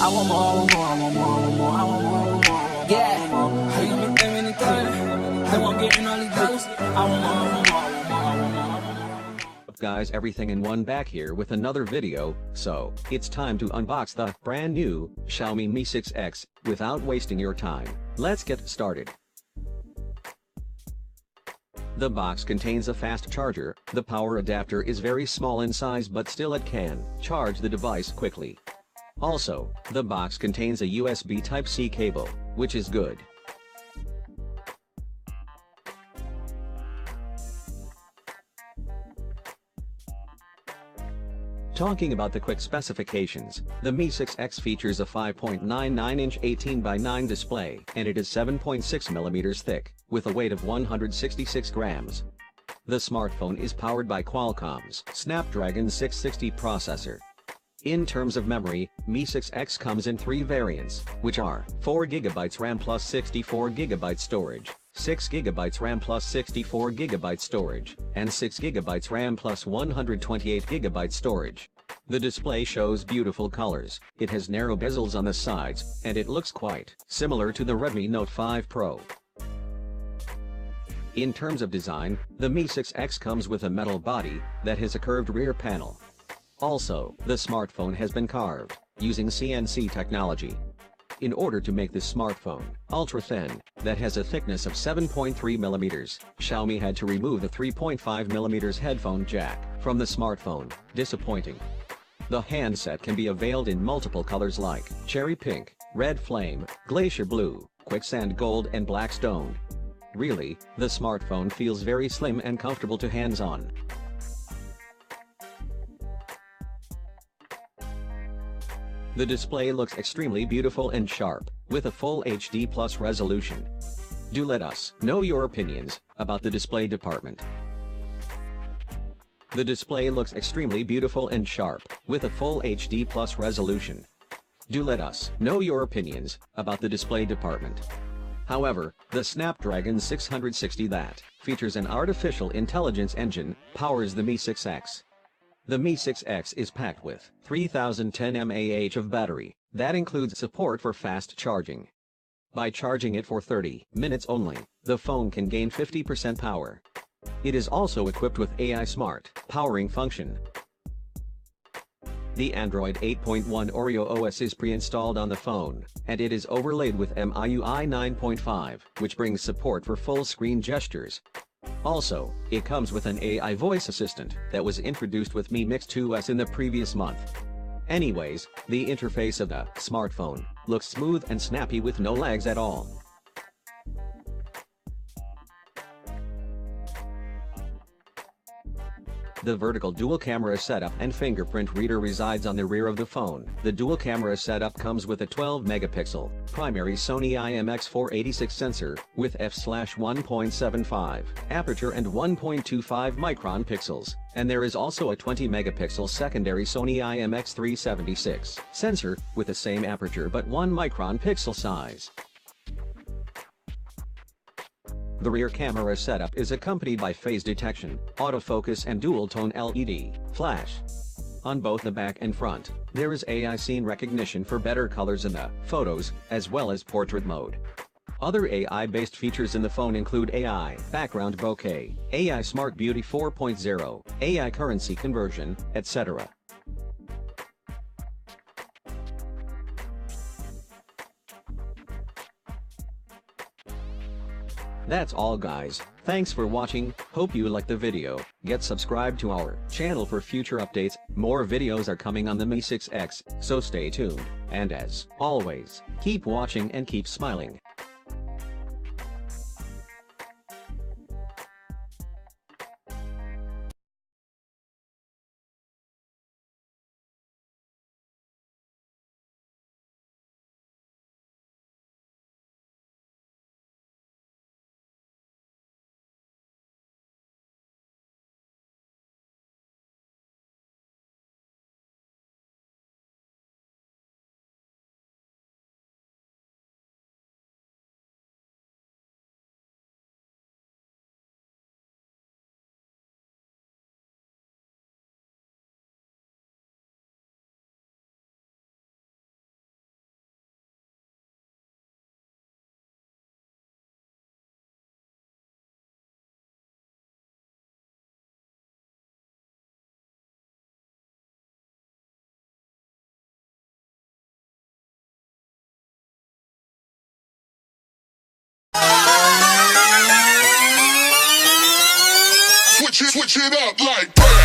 I want more, I want more, I want more, I want more, I want more, I want more. Yeah. How you been thinking any time? They won't get in all these dollars. I want more, I want more, I want more, I want more, I want more. Up guys, everything in one back here with another video. So, it's time to unbox the brand new Xiaomi Mi 6X. Without wasting your time, let's get started. The box contains a fast charger. The power adapter is very small in size but still it can charge the device quickly. Also, the box contains a USB Type-C cable, which is good. Talking about the quick specifications, the Mi 6X features a 5.99-inch 18:9 display, and it is 7.6mm thick, with a weight of 166 grams. The smartphone is powered by Qualcomm's Snapdragon 660 processor. In terms of memory, Mi 6X comes in three variants, which are 4GB RAM plus 64GB storage, 6GB RAM plus 64GB storage, and 6GB RAM plus 128GB storage. The display shows beautiful colors, it has narrow bezels on the sides, and it looks quite similar to the Redmi Note 5 Pro. In terms of design, the Mi 6X comes with a metal body that has a curved rear panel. Also, the smartphone has been carved using CNC technology. In order to make this smartphone ultra-thin, that has a thickness of 7.3mm, Xiaomi had to remove the 3.5mm headphone jack from the smartphone. Disappointing. The handset can be availed in multiple colors like cherry pink, red flame, glacier blue, quicksand gold and black stone. Really, the smartphone feels very slim and comfortable to hands-on. The display looks extremely beautiful and sharp, with a full HD plus resolution. Do let us know your opinions about the display department. The display looks extremely beautiful and sharp, with a full HD plus resolution. Do let us know your opinions about the display department. However, the Snapdragon 660 that features an artificial intelligence engine powers the Mi 6X. The Mi 6X is packed with 3010 mAh of battery, that includes support for fast charging. By charging it for 30 minutes only, the phone can gain 50% power. It is also equipped with AI Smart powering function. The Android 8.1 Oreo OS is pre-installed on the phone, and it is overlaid with MIUI 9.5, which brings support for full-screen gestures. Also, it comes with an AI voice assistant that was introduced with Mi Mix 2S in the previous month. Anyways, the interface of the smartphone looks smooth and snappy with no lags at all. The vertical dual camera setup and fingerprint reader resides on the rear of the phone. The dual camera setup comes with a 12-megapixel primary Sony IMX486 sensor with f/1.75 aperture and 1.25 micron pixels, and there is also a 20-megapixel secondary Sony IMX376 sensor with the same aperture but 1 micron pixel size. The rear camera setup is accompanied by phase detection, autofocus and dual-tone LED flash. On both the back and front, there is AI scene recognition for better colors in the photos, as well as portrait mode. Other AI-based features in the phone include AI background bokeh, AI Smart Beauty 4.0, AI currency conversion, etc. That's all guys, thanks for watching, hope you liked the video, get subscribed to our channel for future updates, more videos are coming on the Mi 6X, so stay tuned, and as always, keep watching and keep smiling. switch it up like.